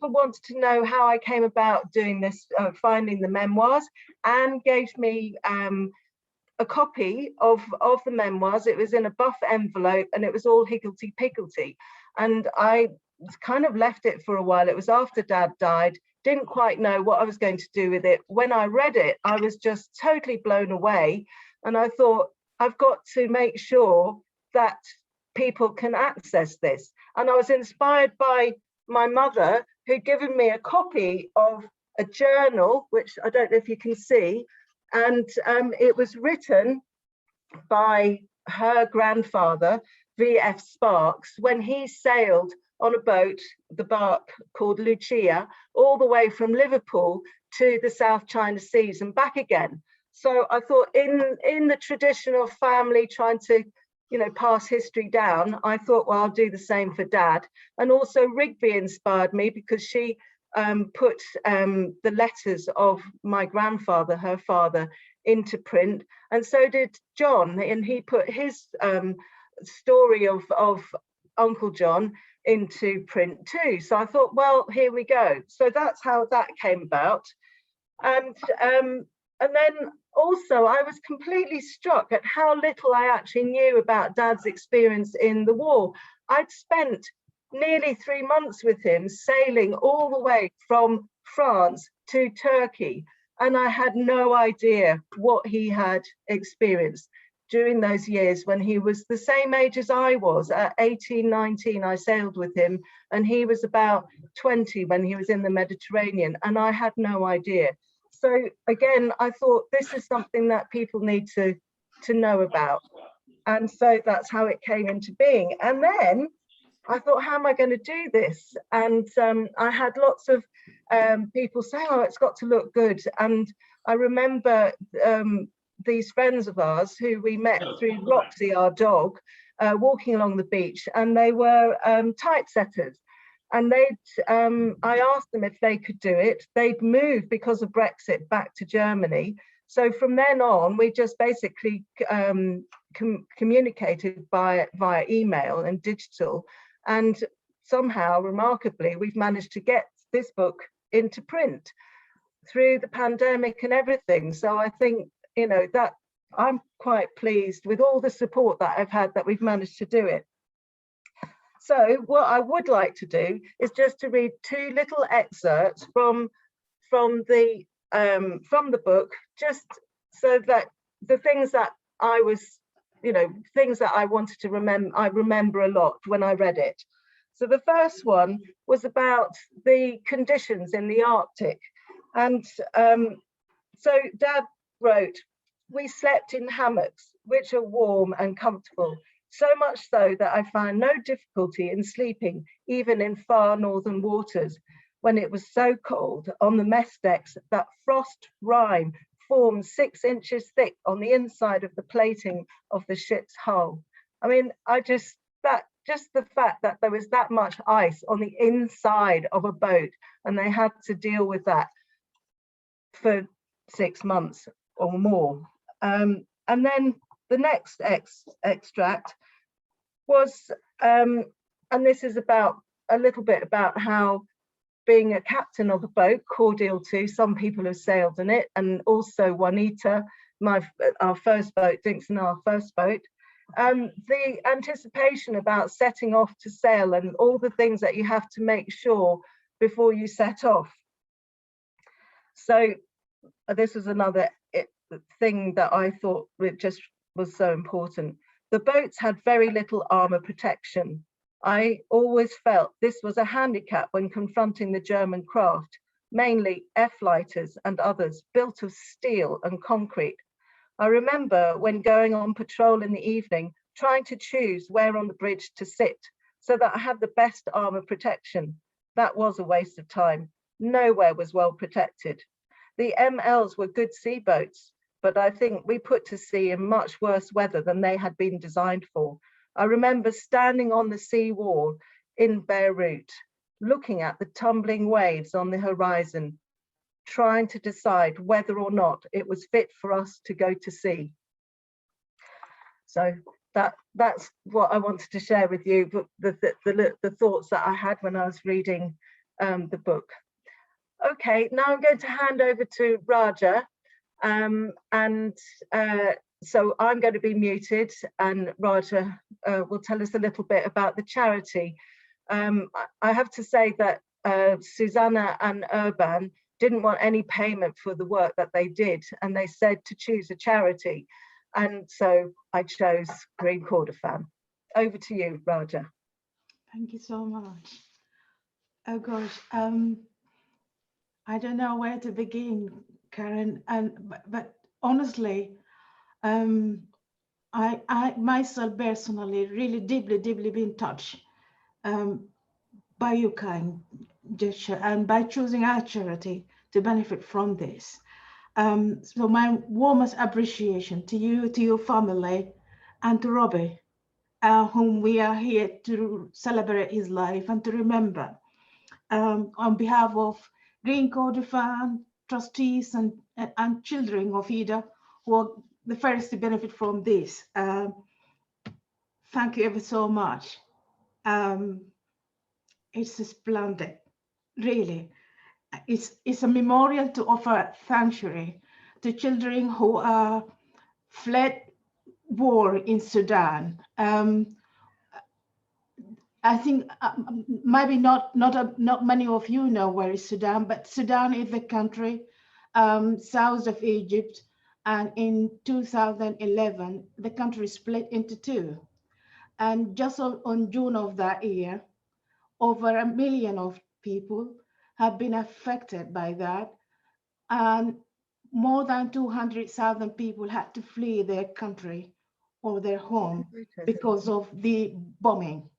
people wanted to know how I came about doing this, finding the memoirs, Anne gave me a copy of the memoirs. It was in a buff envelope and it was all higgledy-piggledy. And I kind of left it for a while. It was after Dad died, didn't quite know what I was going to do with it. When I read it, I was just totally blown away. And I thought, I've got to make sure that people can access this. And I was inspired by my mother, who'd given me a copy of a journal, which I don't know if you can see, and it was written by her grandfather, V.F. Sparks, when he sailed on a boat, the bark called Lucia, all the way from Liverpool to the South China Seas and back again. So I thought, in the tradition of family trying to, you know, pass history down, I thought, well, I'll do the same for Dad. And also Rigby inspired me because she put the letters of my grandfather, her father, into print, and so did John, and he put his story of Uncle John into print too. So I thought, well, here we go. So that's how that came about. And then also I was completely struck at how little I actually knew about Dad's experience in the war. I'd spent nearly 3 months with him, sailing all the way from France to Turkey, and I had no idea what he had experienced during those years when he was the same age as I was. At 18, 19, I sailed with him, and he was about 20 when he was in the Mediterranean, and I had no idea. So again, I thought this is something that people need to know about. And so that's how it came into being. And then I thought, how am I going to do this? And I had lots of people saying, oh, it's got to look good. And I remember these friends of ours who we met through Roxy, our dog, walking along the beach, and they were typesetters. And I asked them if they could do it. They'd moved because of Brexit back to Germany. So from then on, we just basically communicated via email and digital. And somehow, remarkably, we've managed to get this book into print through the pandemic and everything. So I think, you know, that I'm quite pleased with all the support that I've had that we've managed to do it. So what I would like to do is just to read 2 little excerpts from the book, just so that the things that I was, you know, things that I wanted to remember, I remember a lot when I read it. So the first one was about the conditions in the Arctic. And so Dad wrote, "We slept in hammocks, which are warm and comfortable, so much so that I found no difficulty in sleeping, even in far northern waters, when it was so cold on the mess decks that frost rime formed 6 inches thick on the inside of the plating of the ship's hull." I mean, just the fact that there was that much ice on the inside of a boat, and they had to deal with that for 6 months or more. And then the next extract was, and this is about a little bit about how being a captain of a boat, Cordial 2, some people have sailed in it, and also Juanita, our first boat, Dixon, our first boat. The anticipation about setting off to sail and all the things that you have to make sure before you set off. So this is another thing that I thought it just was so important. The boats had very little armor protection. I always felt this was a handicap when confronting the German craft, mainly F-lighters and others built of steel and concrete. I remember when going on patrol in the evening, trying to choose where on the bridge to sit so that I had the best armor protection. That was a waste of time. Nowhere was well protected. The MLs were good sea boats, but I think we put to sea in much worse weather than they had been designed for. I remember standing on the sea wall in Beirut, looking at the tumbling waves on the horizon, trying to decide whether or not it was fit for us to go to sea. So that's what I wanted to share with you, the thoughts that I had when I was reading the book. Okay, now I'm going to hand over to Raja, so I'm going to be muted, and Raja will tell us a little bit about the charity. I have to say that Susanna and Urban didn't want any payment for the work that they did, and they said to choose a charity. And so I chose Green Kordofan. Over to you, Raja. Thank you so much. Oh gosh, I don't know where to begin, Karen. But honestly, I myself personally really deeply been touched by your kind gesture and by choosing our charity to benefit from this. So my warmest appreciation to you, to your family, and to Robbie, whom we are here to celebrate his life and to remember. On behalf of Green Kordofan, trustees and children of Ida, who are the first to benefit from this. Thank you ever so much. It's splendid, really. It's a memorial to offer sanctuary to children who are fled war in Sudan. I think maybe not many of you know where is Sudan, but Sudan is the country south of Egypt, and in 2011 the country split into two, and just on June of that year, over 1 million of people have been affected by that, and more than 200,000 people had to flee their country or their home because of the bombing.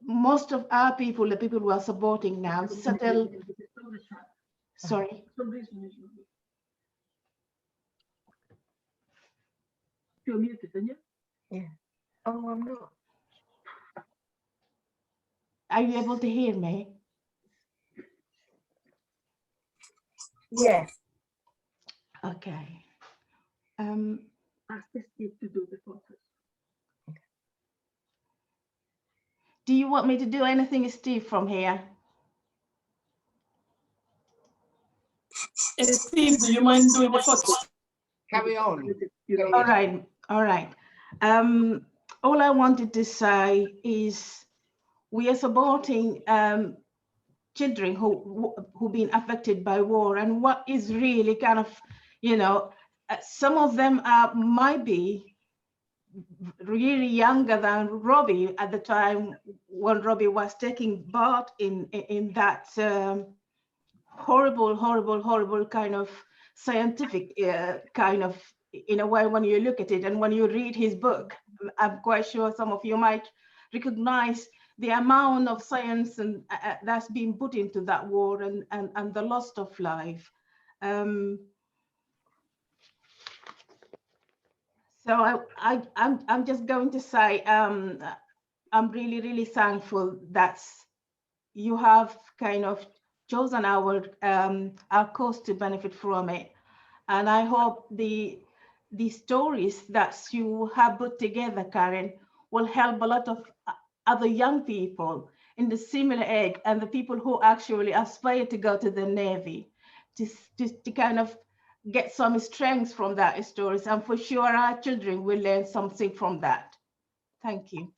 Most of our people, the people who are supporting now, settle. Sorry. You're muted, aren't you? Yeah. Oh, I'm not. Are you able to hear me? Yes. Okay. Ask Steve to do the photos. Do you want me to do anything, Steve, from here? Steve, do you mind doing the photos? Carry on. All right, all right. All I wanted to say is we are supporting children who've been affected by war, and what is really kind of, you know, some of them might be really younger than Robbie at the time when Robbie was taking part in that horrible kind of scientific kind of, in a way, when you look at it and when you read his book, I'm quite sure some of you might recognize the amount of science and that's been put into that war and the loss of life. So I'm just going to say I'm really thankful that you have kind of chosen our cause to benefit from it, and I hope the stories that you have put together, Carine, will help a lot of other young people in the similar age and the people who actually aspire to go to the Navy to kind of get some strength from that stories, and for sure our children will learn something from that. Thank you.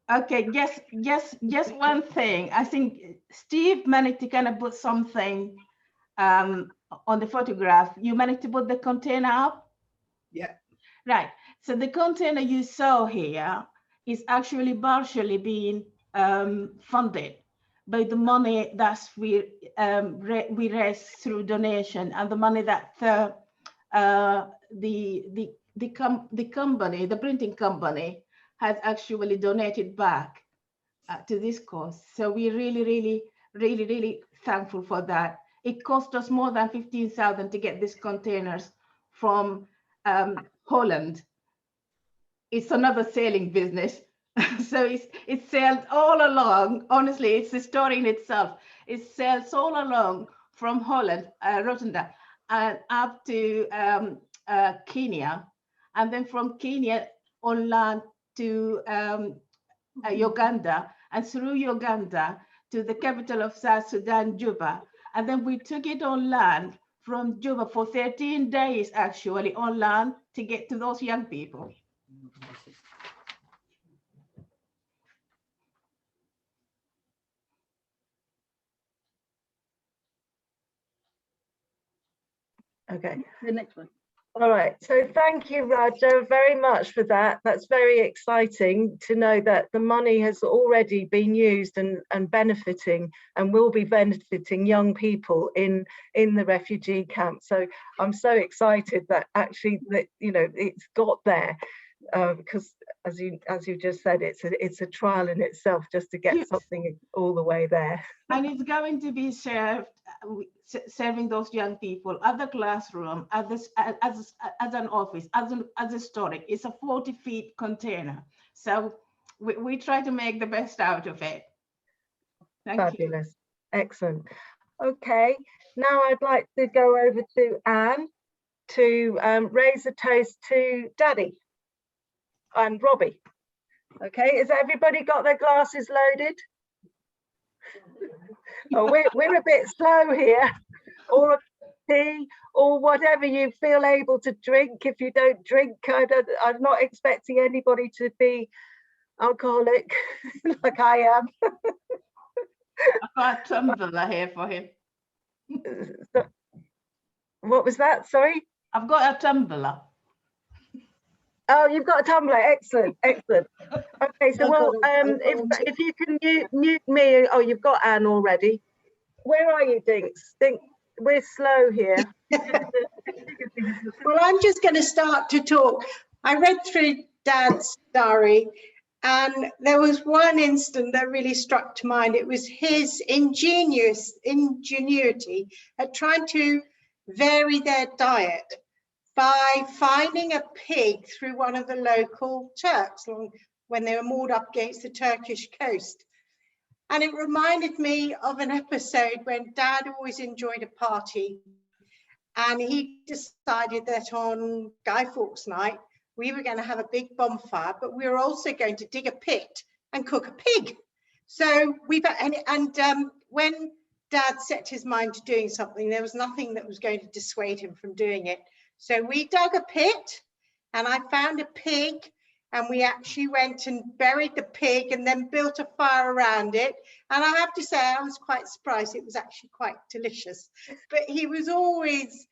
Okay, just one thing. I think Steve managed to kind of put something on the photograph. You managed to put the container up? Yeah. Right. So the container you saw here is actually partially being funded by the money that we raised through donation, and the money that the company, the printing company, has actually donated back to this cause. So we're really thankful for that. It cost us more than 15,000 to get these containers from Holland. It's another sailing business. So it's sailed all along. Honestly, it's a story in itself. It sails all along from Holland, Rotterdam, and up to Kenya, and then from Kenya on land to Uganda, and through Uganda to the capital of South Sudan, Juba. And then we took it on land from Juba for 13 days, actually, on land to get to those young people. Okay. The next one. All right, so thank you, Raja, very much for that. That's very exciting to know that the money has already been used and benefiting and will be benefiting young people in the refugee camp. So I'm so excited that actually that, you know, it's got there, because as you just said, it's a trial in itself just to get something all the way there. And it's going to be served, serving those young people at the classroom, at this, as an office, as a storage. It's a 40-feet container. So we try to make the best out of it. Thank Fabulous. You. Excellent. Okay, now I'd like to go over to Anne to raise a toast to Daddy and Robbie. Okay, has everybody got their glasses loaded? Oh, we're a bit slow here, or a tea, or whatever you feel able to drink. If you don't drink, I'm not expecting anybody to be alcoholic like I am. I've got a tumbler here for him. So, what was that? Sorry? I've got a tumbler. Oh, you've got a tumbler. Excellent, excellent. Okay, so well, if you can mute me. Oh, you've got Anne already. Where are you, Dinks? Think we're slow here. Well, I'm just going to start to talk. I read through Dad's diary, and there was one instant that really struck to mind. It was his ingenuity at trying to vary their diet by finding a pig through one of the local Turks when they were moored up against the Turkish coast. And it reminded me of an episode when Dad always enjoyed a party, and he decided that on Guy Fawkes night, we were going to have a big bonfire, but we were also going to dig a pit and cook a pig. So when Dad set his mind to doing something, there was nothing that was going to dissuade him from doing it. So we dug a pit, and I found a pig, and we actually went and buried the pig and then built a fire around it. And I have to say, I was quite surprised. It was actually quite delicious. But he was always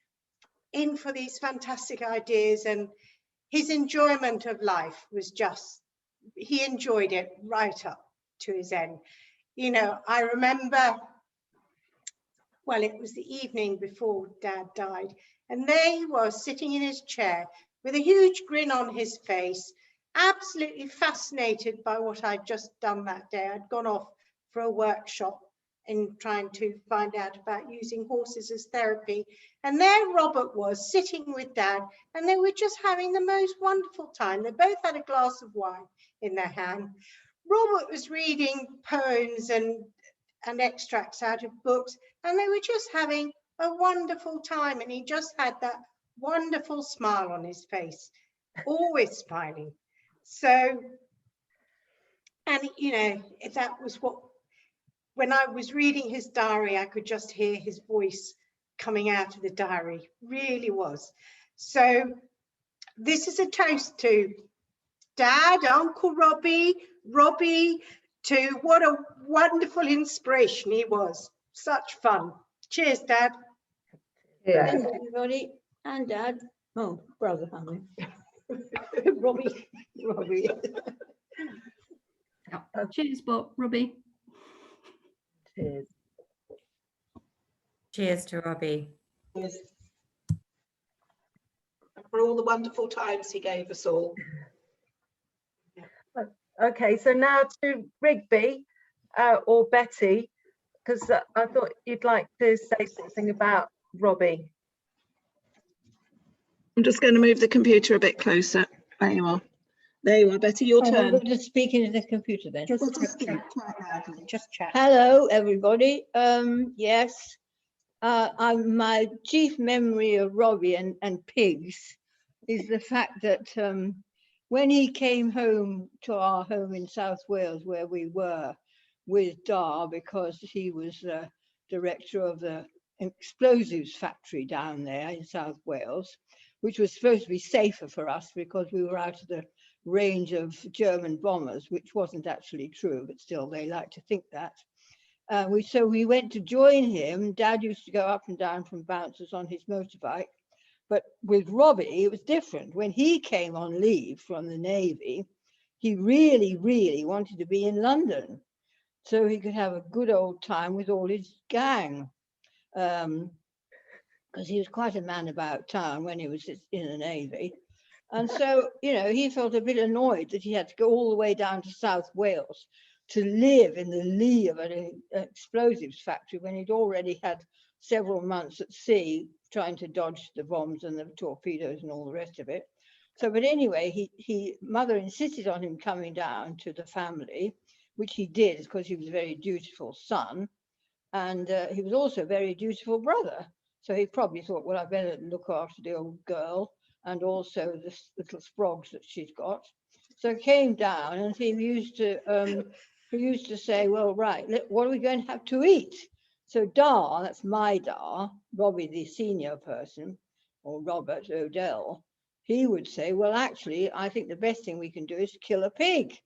in for these fantastic ideas, and his enjoyment of life was just, he enjoyed it right up to his end. You know, I remember, well, it was the evening before Dad died, and there he was sitting in his chair with a huge grin on his face, absolutely fascinated by what I'd just done that day. I'd gone off for a workshop in trying to find out about using horses as therapy. And there Robert was sitting with Dad, and they were just having the most wonderful time. They both had a glass of wine in their hand. Robert was reading poems and extracts out of books, and they were just having a wonderful time. And he just had that wonderful smile on his face, always smiling. So, and you know, that was what, when I was reading his diary, I could just hear his voice coming out of the diary, really was. So this is a toast to Dad, Uncle Robbie, to what a wonderful inspiration he was. Such fun. Cheers, Dad. Yeah. Thanks, everybody. And Dad. Oh, brother, family. Robbie. Cheers, Bob, Robbie. Cheers. Cheers to Robbie. Yes. For all the wonderful times he gave us all. Okay, so now to Rigby or Betty, because I thought you'd like to say something about Robbie. I'm just going to move the computer a bit closer. There you are. There you are, Betty, your I'm turn. going to speak into the computer then. Just chat. Hello, everybody. Yes, my chief memory of Robbie and pigs is the fact that when he came home to our home in South Wales, where we were with Dar, because he was director of the explosives factory down there in South Wales, which was supposed to be safer for us because we were out of the range of German bombers, which wasn't actually true, but still they like to think that. So we went to join him. Dad used to go up and down from bouncers on his motorbike. But with Robbie, it was different. When he came on leave from the Navy, he really, really wanted to be in London so he could have a good old time with all his gang. Because he was quite a man about town when he was in the Navy. And so, you know, he felt a bit annoyed that he had to go all the way down to South Wales to live in the lee of an explosives factory when he'd already had several months at sea trying to dodge the bombs and the torpedoes and all the rest of it. So, but anyway, mother insisted on him coming down to the family, which he did because he was a very dutiful son. And he was also a very dutiful brother. So he probably thought, well, I better look after the old girl and also the little sprogs that she's got. So he came down and he used to say, well, right, what are we going to have to eat? So Dar, that's my Dar, Robbie, the senior person, or Robert Odell, he would say, well, actually, I think the best thing we can do is kill a pig.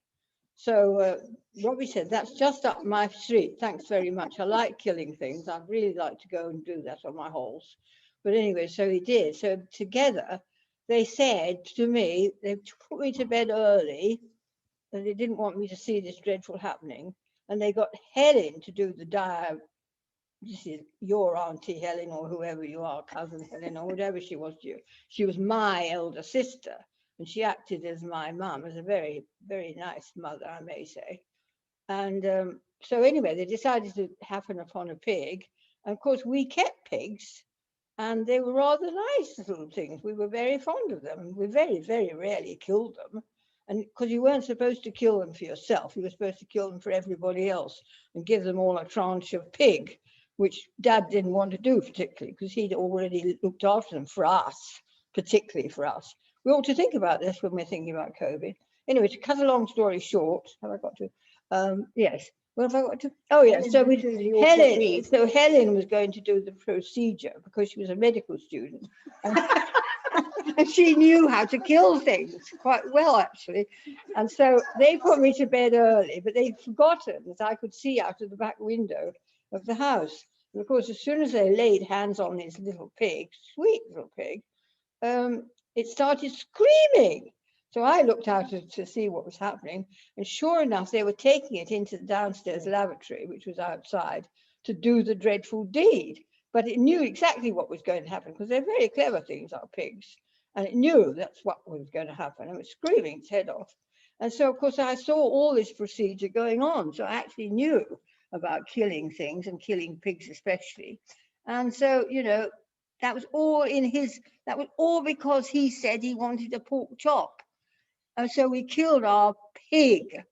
So Robbie said, that's just up my street. Thanks very much. I like killing things. I'd really like to go and do that on my horse. But anyway, so he did. So together, they said to me, they put me to bed early, and they didn't want me to see this dreadful happening. And they got Helen to do the this is your Auntie Helen or whoever you are, cousin Helen or whatever she was to you. She was my elder sister. And she acted as my mum, as a very, very nice mother, I may say. And so anyway, they decided to happen upon a pig. And of course, we kept pigs. And they were rather nice little things. We were very fond of them. We very, very rarely killed them. And because you weren't supposed to kill them for yourself, you were supposed to kill them for everybody else and give them all a tranche of pig, which Dad didn't want to do particularly because he'd already looked after them for us, particularly for us. We ought to think about this when we're thinking about COVID. Anyway, to cut a long story short, have I got to? Yes. What have I got to? Oh, yeah. So Helen was going to do the procedure because she was a medical student. And she knew how to kill things quite well, actually. And so they put me to bed early, but they'd forgotten that I could see out of the back window of the house. And of course, as soon as they laid hands on this little pig, sweet little pig, it started screaming. So I looked out to see what was happening. And sure enough, they were taking it into the downstairs lavatory, which was outside, to do the dreadful deed. But it knew exactly what was going to happen because they're very clever things, our pigs. And it knew that's what was going to happen. It was screaming its head off. And so, of course, I saw all this procedure going on. So I actually knew about killing things and killing pigs especially. And so, you know, that was all that was all because he said he wanted a pork chop. And so we killed our pig.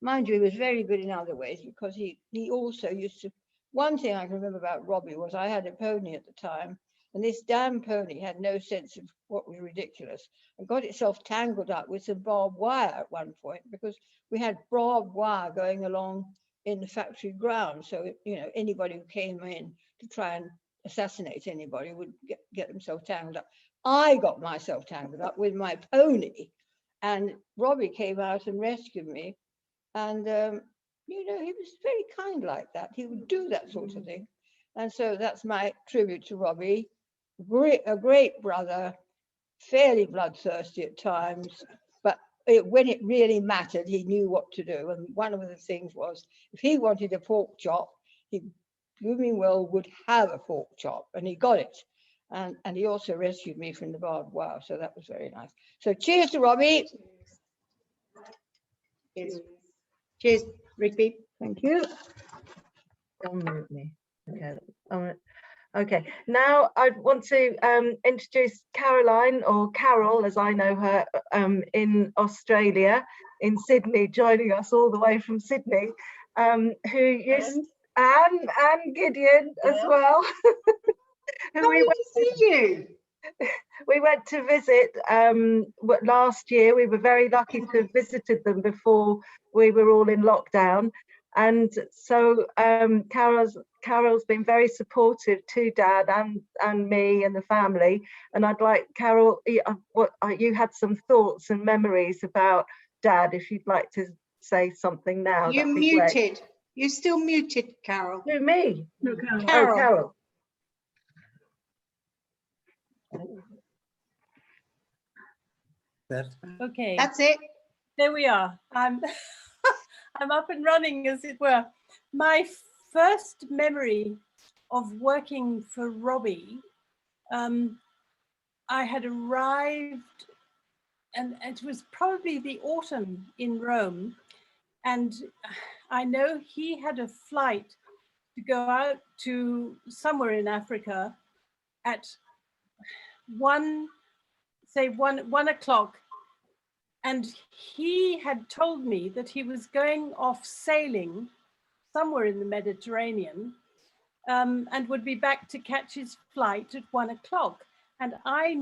Mind you, he was very good in other ways because he also used to, one thing I can remember about Robbie was I had a pony at the time, and this damn pony had no sense of what was ridiculous and got itself tangled up with some barbed wire at one point because we had barbed wire going along in the factory ground. So, you know, anybody who came in to try and assassinate anybody would get themselves tangled up. I got myself tangled up with my pony, and Robbie came out and rescued me. And, you know, he was very kind like that. He would do that sort of thing. And so that's my tribute to Robbie. A great brother, fairly bloodthirsty at times, but when it really mattered, he knew what to do. And one of the things was, if he wanted a pork chop, he blooming well would have a pork chop, and he got it. And he also rescued me from the barbed wire, so that was very nice. So cheers to Robbie. Cheers. Cheers, Rigby. Thank you. Don't me. Okay. Okay. Now I want to introduce Caroline, or Carol, as I know her, in Australia, in Sydney, joining us all the way from Sydney, who used and Gideon as well. Lovely to see you. We went to visit last year. We were very lucky to have visited them before we were all in lockdown. And so Carol's been very supportive to Dad and me and the family. And I'd like, Carol, you had some thoughts and memories about Dad, if you'd like to say something now. You're muted. You're still muted, Carol. Who, me? No, Carol. Carol. Oh, Carol. Okay, That's it. there we are. I'm up and running, as it were. My first memory of working for Robbie, I had arrived, and it was probably the autumn in Rome, and I know he had a flight to go out to somewhere in Africa at 1 o'clock. And he had told me that he was going off sailing somewhere in the Mediterranean and would be back to catch his flight at 1 o'clock. And I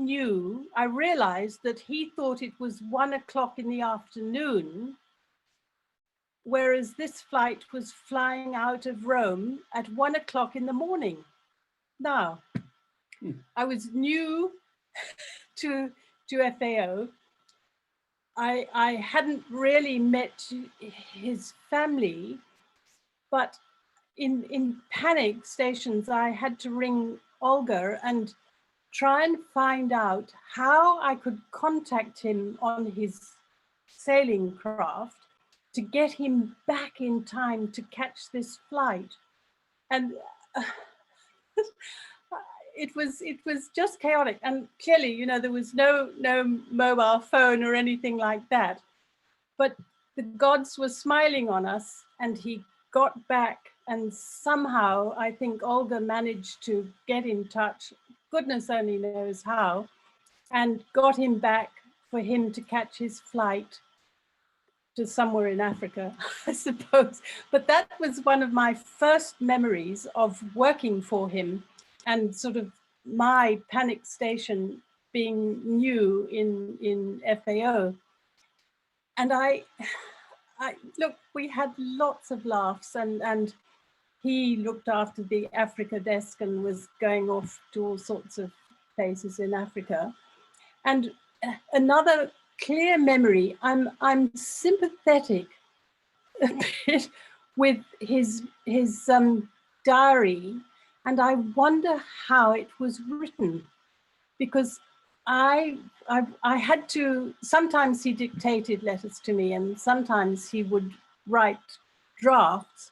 realized that he thought it was 1 o'clock in the afternoon, whereas this flight was flying out of Rome at 1 o'clock in the morning. Now, I was new to FAO. I hadn't really met his family, but in panic stations, I had to ring Olga and try and find out how I could contact him on his sailing craft to get him back in time to catch this flight. And it was just chaotic, and clearly, you know, there was no mobile phone or anything like that, but the gods were smiling on us, and he got back, and somehow I think Olga managed to get in touch, goodness only knows how, and got him back for him to catch his flight to somewhere in Africa, I suppose. But that was one of my first memories of working for him, and sort of my panic station being new in FAO. And I look, we had lots of laughs, and he looked after the Africa desk and was going off to all sorts of places in Africa. And another clear memory, I'm sympathetic a bit with his diary, and I wonder how it was written, because I had to, sometimes he dictated letters to me and sometimes he would write drafts,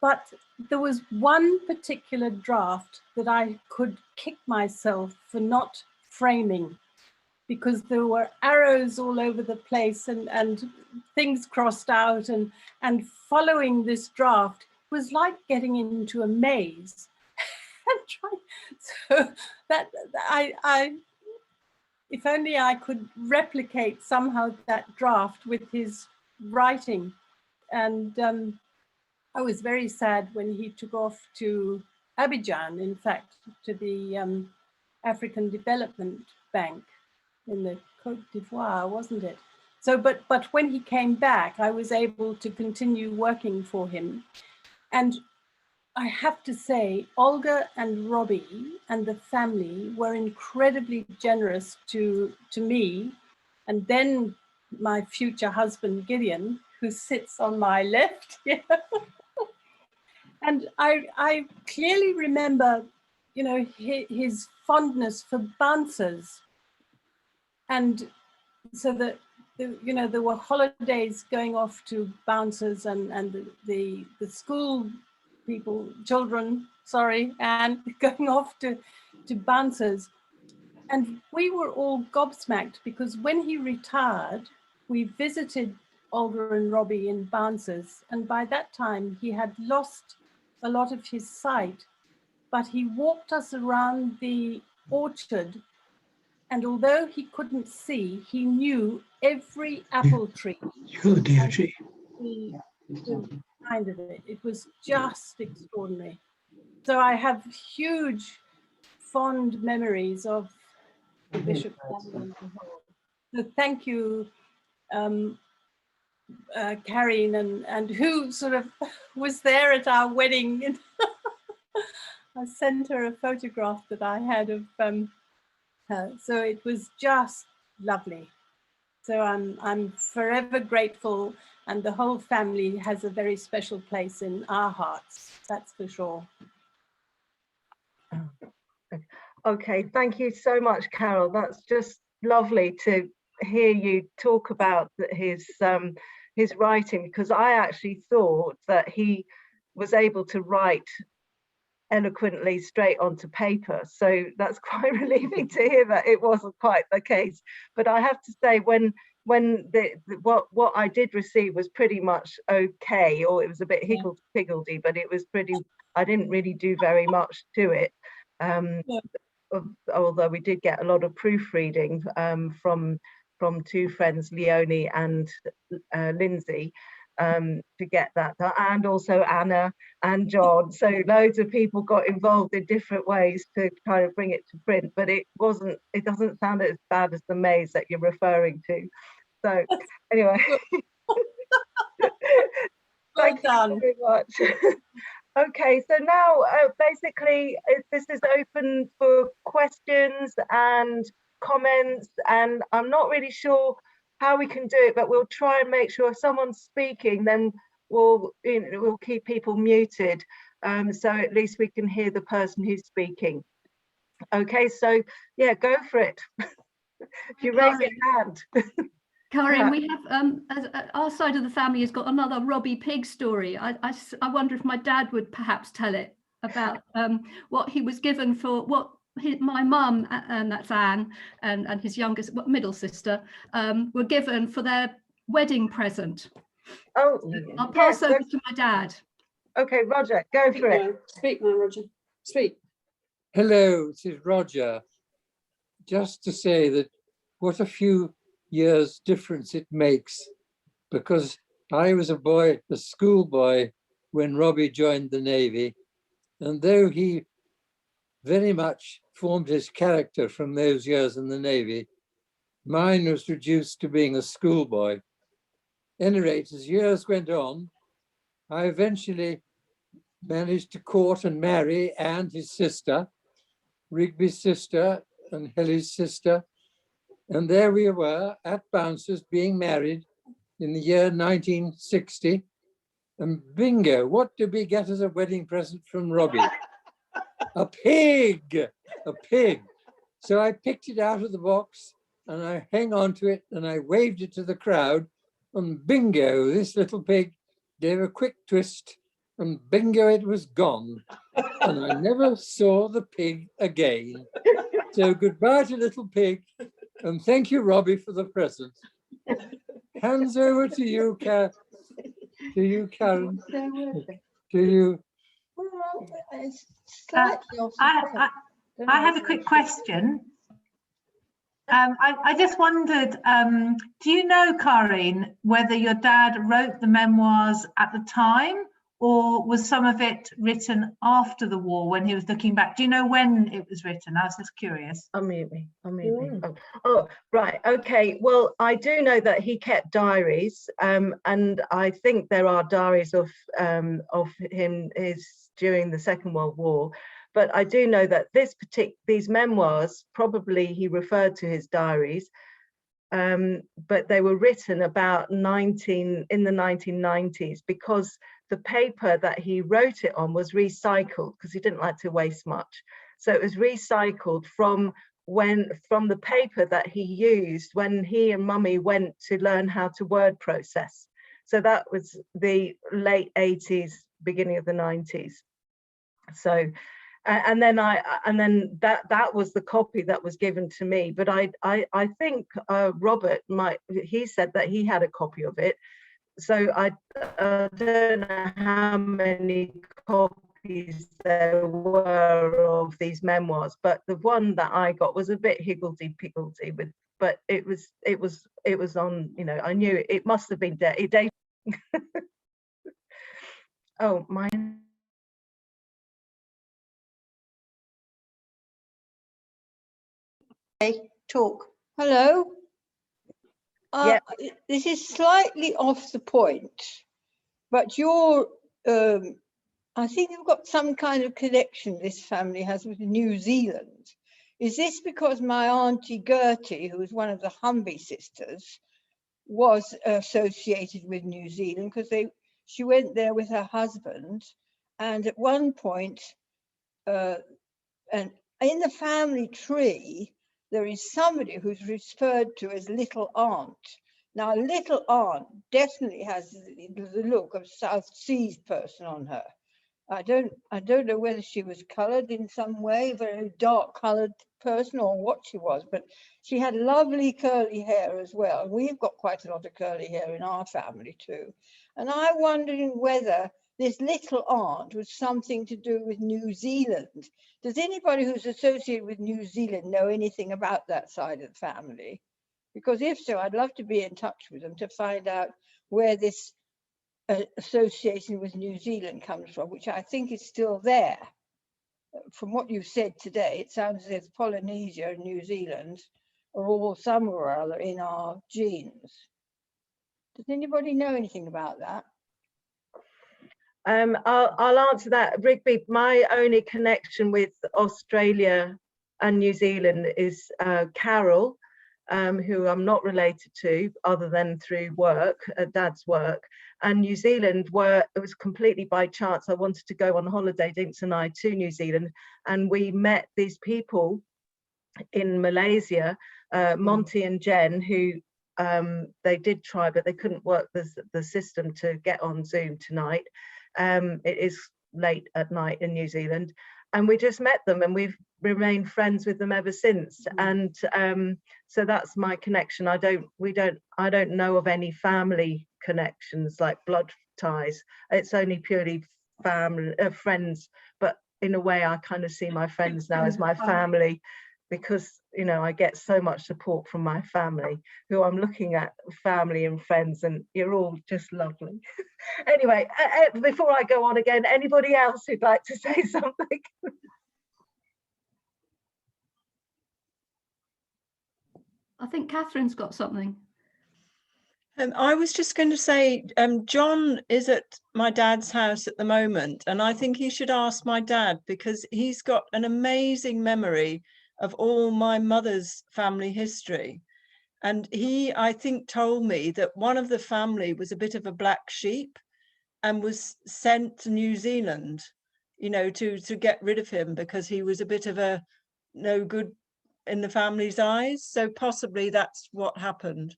but there was one particular draft that I could kick myself for not framing, because there were arrows all over the place and things crossed out, and following this draft was like getting into a maze. So that I if only I could replicate somehow that draft with his writing. And I was very sad when he took off to Abidjan, in fact, to the African Development Bank in the Côte d'Ivoire, wasn't it? So, but when he came back, I was able to continue working for him. And I have to say, Olga and Robbie and the family were incredibly generous to me. And then my future husband, Gideon, who sits on my left here. And I clearly remember, you know, his fondness for bouncers. And so that, you know, there were holidays going off to bouncers, and the school people, children, sorry, and going off to bouncers. And we were all gobsmacked, because when he retired, we visited Olga and Robbie in bouncers. And by that time, he had lost a lot of his sight, but he walked us around the orchard. And although he couldn't see, he knew every apple tree. Kind of it. It was just extraordinary. So I have huge fond memories of the Bishop family and the whole. So thank you, Carine, and who sort of was there at our wedding. I sent her a photograph that I had of her, so it was just lovely. So I'm forever grateful, and the whole family has a very special place in our hearts, that's for sure. Okay, thank you so much, Carol. That's just lovely to hear you talk about his writing, because I actually thought that he was able to write eloquently straight onto paper. So that's quite relieving to hear that it wasn't quite the case. But I have to say, when what I did receive was pretty much okay, or it was a bit higgledy, but it was pretty, I didn't really do very much to it. Although we did get a lot of proofreading from two friends, Leonie and Lindsay, to get that, and also Anna and John. So loads of people got involved in different ways to kind of bring it to print, but it doesn't sound as bad as the maze that you're referring to. So anyway, thank you very much. Okay, so now basically this is open for questions and comments, and I'm not really sure how we can do it, but we'll try and make sure if someone's speaking, then we'll keep people muted, so at least we can hear the person who's speaking. Okay, so yeah, go for it. If you raise your hand. Carine, we have our side of the family has got another Robbie Pig story. I wonder if my dad would perhaps tell it about what he was given for what my mum, and that's Anne, and his youngest middle sister were given for their wedding present. Oh, I'll pass over to my dad. Okay, Roger, go for it. Speak now, Roger. Speak. Hello, this is Roger. Just to say that what a few years difference it makes, because I was a schoolboy when Robbie joined the Navy, and though he very much formed his character from those years in the Navy, mine was reduced to being a schoolboy. At any rate, as years went on, I eventually managed to court and marry Anne, his sister, Rigby's sister and Helly's sister, and there we were at Bouncers being married in the year 1960. And bingo, what did we get as a wedding present from Robbie? A pig, a pig. So I picked it out of the box and I hang on to it and I waved it to the crowd, and bingo, this little pig gave a quick twist and bingo, it was gone. And I never saw the pig again. So goodbye to little pig. And thank you, Robbie, for the present. Hands over to you, Carine. To you. I had a quick question. I just wondered, do you know, Carine, whether your dad wrote the memoirs at the time, or was some of it written after the war when he was looking back? Do you know when it was written? I was just curious. Unmute me. Oh, right. Okay. Well, I do know that he kept diaries, and I think there are diaries of him during the Second World War. But I do know that these memoirs, probably he referred to his diaries, but they were written about in the 1990s, because the paper that he wrote it on was recycled, because he didn't like to waste much. So it was recycled from the paper that he used when he and Mummy went to learn how to word process. So that was the late 80s, beginning of the 90s. So and then that was the copy that was given to me. But I think Robert he said that he had a copy of it. So I don't know how many copies there were of these memoirs, but the one that I got was a bit higgledy-piggledy but it was on, I knew it must have been dated. Oh, mine. talk. Hello. Yep. This is slightly off the point, but you're, I think you've got some kind of connection this family has with New Zealand. Is this because my auntie Gertie, who was one of the Humby sisters, was associated with New Zealand because she went there with her husband, and at one point, and in the family tree, there is somebody who's referred to as Little Aunt. Now, Little Aunt definitely has the look of South Seas person on her. I don't know whether she was coloured in some way, very dark coloured person, or what she was, but she had lovely curly hair as well. We've got quite a lot of curly hair in our family too. And I'm wondering whether this Little Aunt was something to do with New Zealand. Does anybody who's associated with New Zealand know anything about that side of the family? Because if so, I'd love to be in touch with them to find out where this association with New Zealand comes from, which I think is still there. From what you've said today, it sounds as if Polynesia and New Zealand are all somewhere or other in our genes. Does anybody know anything about that? I'll answer that. Rigby, my only connection with Australia and New Zealand is Carol, who I'm not related to other than through work, Dad's work. And New Zealand, it was completely by chance. I wanted to go on holiday, Dinks and I, to New Zealand, and we met these people in Malaysia, Monty and Jen, who they did try, but they couldn't work the system to get on Zoom tonight. It is late at night in New Zealand, and we just met them, and we've remained friends with them ever since. And so that's my connection. I don't know of any family connections like blood ties. It's only purely family, friends. But in a way, I kind of see my friends now as my family, because I get so much support from my family, who I'm looking at, family and friends, and you're all just lovely. Anyway, before I go on again, anybody else who'd like to say something? I think Catherine's got something. I was just going to say, John is at my dad's house at the moment, and I think he should ask my dad, because he's got an amazing memory of all my mother's family history. And he, I think, told me that one of the family was a bit of a black sheep and was sent to New Zealand, to get rid of him because he was a bit of a no good in the family's eyes. So possibly that's what happened.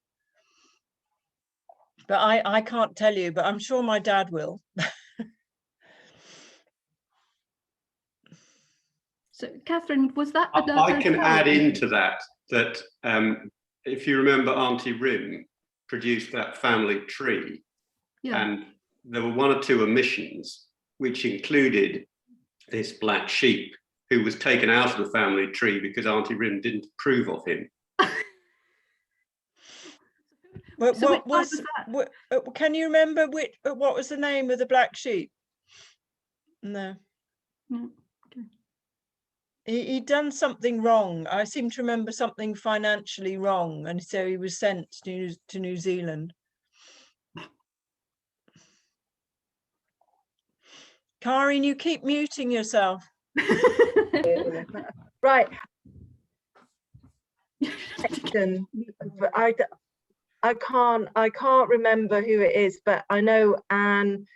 But I can't tell you, but I'm sure my dad will. So, Catherine, was that? I can add into that if you remember, Auntie Rim produced that family tree, and there were one or two omissions, which included this black sheep who was taken out of the family tree because Auntie Rim didn't approve of him. Can you remember what was the name of the black sheep? No. Okay. He'd done something wrong. I seem to remember something financially wrong, and so he was sent to New Zealand. Carine, you keep muting yourself. Right. I can't remember who it is, but I know Anne,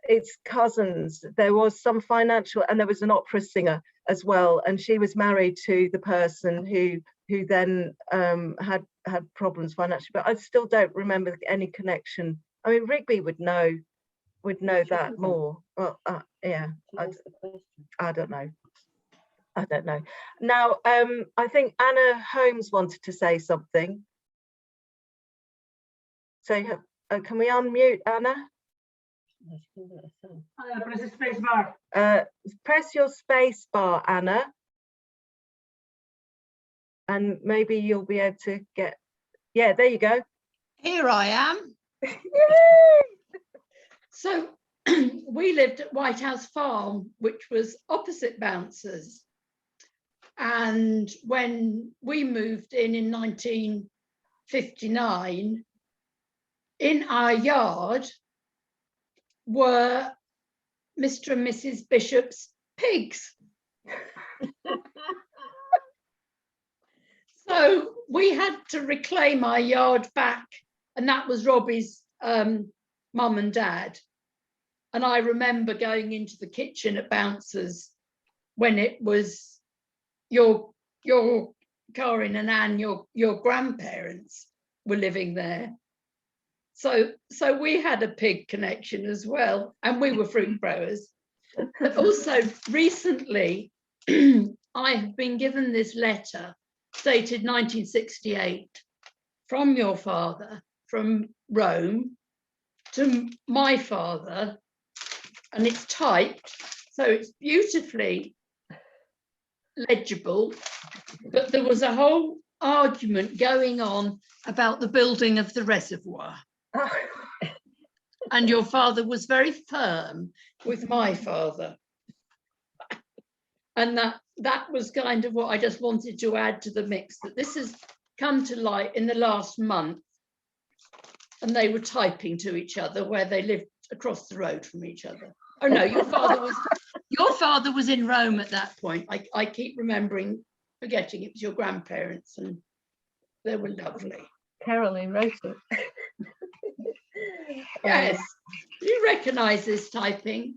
it's cousins. There was some financial, and there was an opera singer as well, and she was married to the person who then had problems financially, but I still don't remember any connection. I mean, Rigby would know that more. Well, yeah, I don't know. Now, I think Anna Holmes wanted to say something. So can we unmute Anna? Press the space bar. Press your space bar, Anna. And maybe you'll be able to get, yeah, there you go. Here I am. Yay! So we lived at White House Farm, which was opposite Bouncers. And when we moved in 1959, in our yard were Mr. and Mrs. Bishop's pigs. So we had to reclaim our yard back, and that was Robbie's mum and dad. And I remember going into the kitchen at Bouncers when it was your Carine and Anne, your grandparents were living there. So we had a pig connection as well, and we were fruit growers. But also recently, I have been given this letter dated 1968 from your father, from Rome, to my father, and it's typed, so it's beautifully legible, but there was a whole argument going on about the building of the reservoir. And your father was very firm with my father. And that was kind of what I just wanted to add to the mix, that this has come to light in the last month. And they were typing to each other where they lived across the road from each other. Oh no, your father was in Rome at that point. I keep forgetting it was your grandparents, and they were lovely. Caroline wrote it. Yes, you recognise this typing?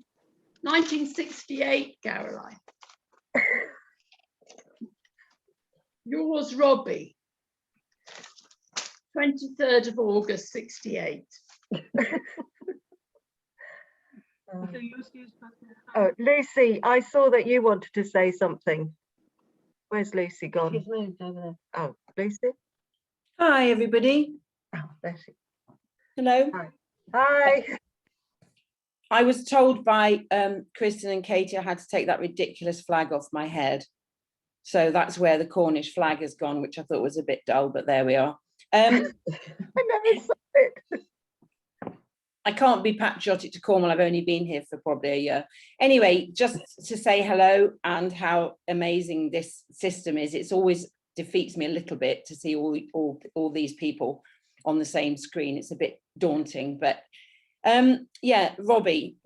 1968, Caroline. Yours, Robbie. 23rd of August, 68. Oh, Lucy, I saw that you wanted to say something. Where's Lucy gone? She's moved over there. Oh, Lucy? Hi, everybody. Oh, there she is. Hello. Hi. Hi. I was told by Kristen and Katie I had to take that ridiculous flag off my head. So that's where the Cornish flag has gone, which I thought was a bit dull, but there we are. I never saw it. I can't be patriotic to Cornwall. I've only been here for probably a year. Anyway, just to say hello and how amazing this system is. It's always defeats me a little bit to see all these people on the same screen. It's a bit daunting, but yeah, Robbie,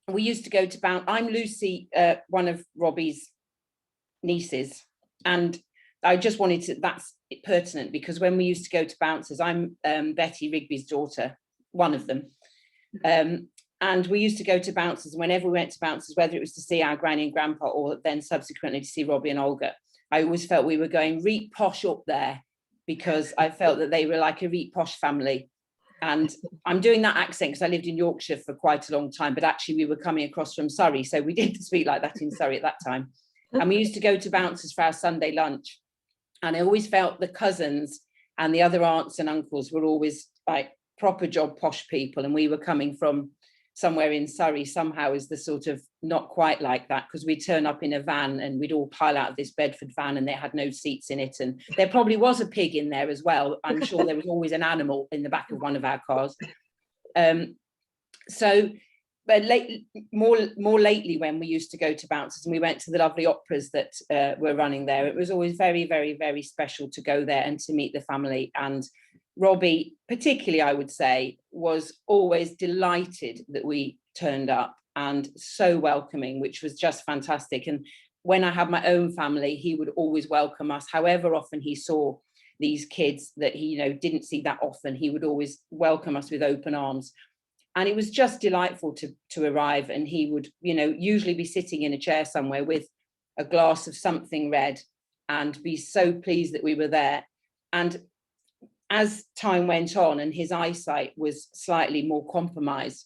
we used to go to I'm Lucy, one of Robbie's nieces, and I just wanted to, that's pertinent because when we used to go to Bouncers, I'm Betty Rigby's daughter, one of them. And we used to go to Bouncers, and whenever we went to Bouncers, whether it was to see our granny and grandpa or then subsequently to see Robbie and Olga, I always felt we were going reet posh up there because I felt that they were like a reet posh family. And I'm doing that accent because I lived in Yorkshire for quite a long time, but actually we were coming across from Surrey, so we didn't speak like that in Surrey at that time. And we used to go to Bouncers for our Sunday lunch, and I always felt the cousins and the other aunts and uncles were always like proper job posh people, and we were coming from somewhere in Surrey somehow is the sort of not quite like that, because we'd turn up in a van and we'd all pile out of this Bedford van and they had no seats in it, and there probably was a pig in there as well. I'm sure there was always an animal in the back of one of our cars. But more lately, when we used to go to Bouncers and we went to the lovely operas that were running there, it was always very, very, very special to go there and to meet the family. And Robbie, particularly, I would say, was always delighted that we turned up and so welcoming, which was just fantastic. And when I had my own family, he would always welcome us. However often he saw these kids that he, didn't see that often, he would always welcome us with open arms. And it was just delightful to arrive, and he would, usually be sitting in a chair somewhere with a glass of something red and be so pleased that we were there. And as time went on and his eyesight was slightly more compromised,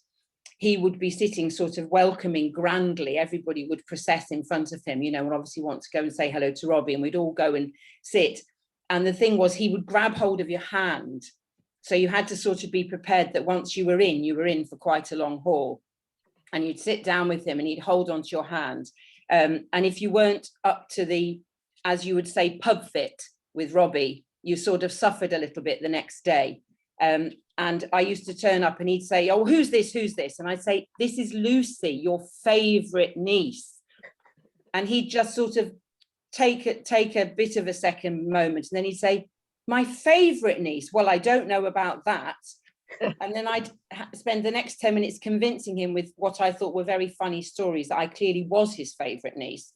he would be sitting sort of welcoming grandly. Everybody would process in front of him, and obviously want to go and say hello to Robbie, and we'd all go and sit. And the thing was, he would grab hold of your hand. So you had to sort of be prepared that once you were in for quite a long haul, and you'd sit down with him and he'd hold onto your hand. And if you weren't up to the, as you would say, pub fit with Robbie, you sort of suffered a little bit the next day. And I used to turn up and he'd say, "Oh, who's this? Who's this?" And I'd say, "This is Lucy, your favourite niece." And he'd just sort of take a bit of a second moment, and then he'd say, my favourite niece, well, I don't know about that. And then I'd spend the next 10 minutes convincing him with what I thought were very funny stories that I clearly was his favourite niece.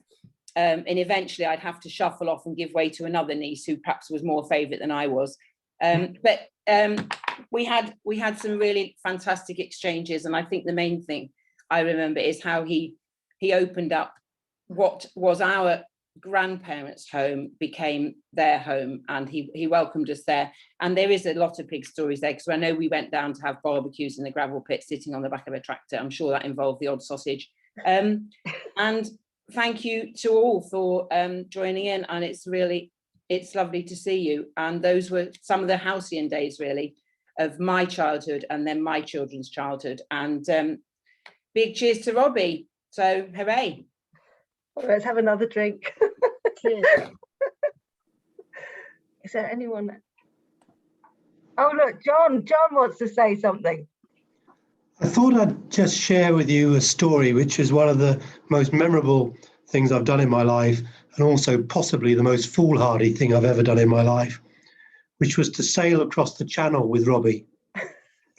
And eventually I'd have to shuffle off and give way to another niece who perhaps was more favourite than I was. But we had some really fantastic exchanges. And I think the main thing I remember is how he opened up what was our grandparents' home became their home, and he welcomed us there. And there is a lot of pig stories there, because I know we went down to have barbecues in the gravel pit sitting on the back of a tractor. I'm sure that involved the odd sausage. And thank you to all for joining in, and it's lovely to see you. And those were some of the halcyon days really of my childhood and then my children's childhood. And big cheers to Robbie. So hooray. Let's have another drink. Cheers. Is there anyone? Oh, look, John wants to say something. I thought I'd just share with you a story, which is one of the most memorable things I've done in my life, and also possibly the most foolhardy thing I've ever done in my life, which was to sail across the channel with Robbie.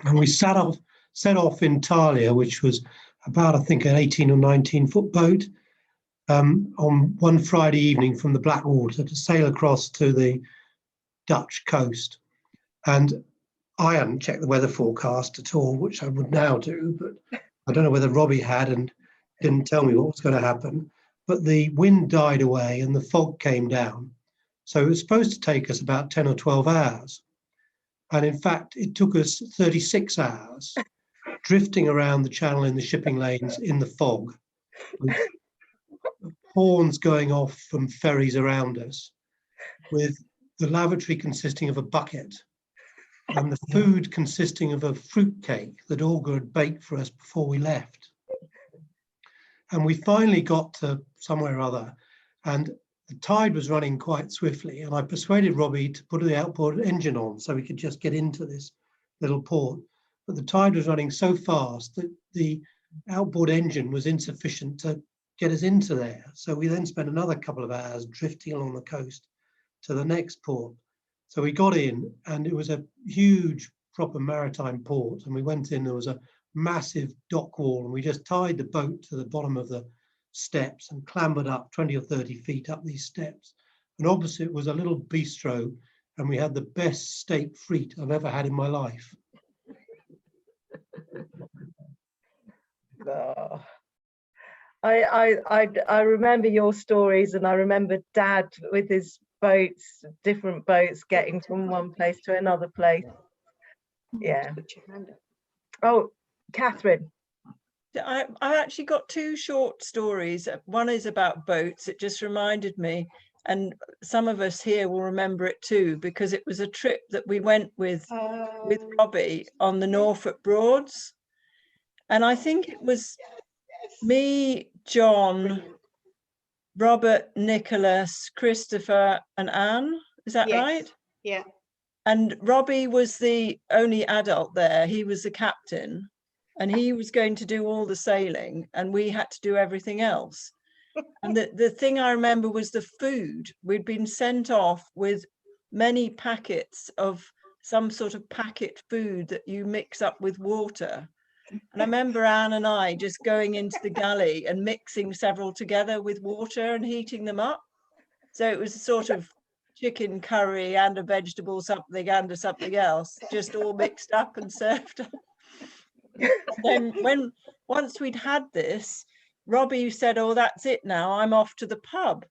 And we set off in Thalia, which was about, I think, an 18 or 19 foot boat, on one Friday evening from the Blackwater to sail across to the Dutch coast. And I hadn't checked the weather forecast at all, which I would now do, but I don't know whether Robbie had and didn't tell me what was going to happen. But the wind died away and the fog came down. So it was supposed to take us about 10 or 12 hours. And in fact, it took us 36 hours drifting around the channel in the shipping lanes in the fog, with horns going off from ferries around us, with the lavatory consisting of a bucket and the food consisting of a fruit cake that Olga had baked for us before we left. And we finally got to somewhere or other, and the tide was running quite swiftly, and I persuaded Robbie to put the outboard engine on so we could just get into this little port. But the tide was running so fast that the outboard engine was insufficient to get us into there. So we then spent another couple of hours drifting along the coast to the next port. So we got in, and it was a huge proper maritime port, and we went in, there was a massive dock wall, and we just tied the boat to the bottom of the steps and clambered up 20 or 30 feet up these steps. And opposite was a little bistro, and we had the best steak frite I've ever had in my life. Oh. I remember your stories, and I remember Dad with his boats, different boats, getting from one place to another place. Yeah. Oh, Catherine. I've actually got two short stories. One is about boats. It just reminded me, and some of us here will remember it too, because it was a trip that we went with Robbie on the Norfolk Broads. And I think it was me, John, Robert, Nicholas, Christopher, and Anne. Is that right? Yeah. And Robbie was the only adult there. He was the captain, and he was going to do all the sailing, and we had to do everything else. And the thing I remember was the food. We'd been sent off with many packets of some sort of packet food that you mix up with water. And I remember Anne and I just going into the galley and mixing several together with water and heating them up. So it was a sort of chicken curry and a vegetable something and a something else, just all mixed up and served up. And then once we'd had this, Robbie said, oh, that's it now, I'm off to the pub.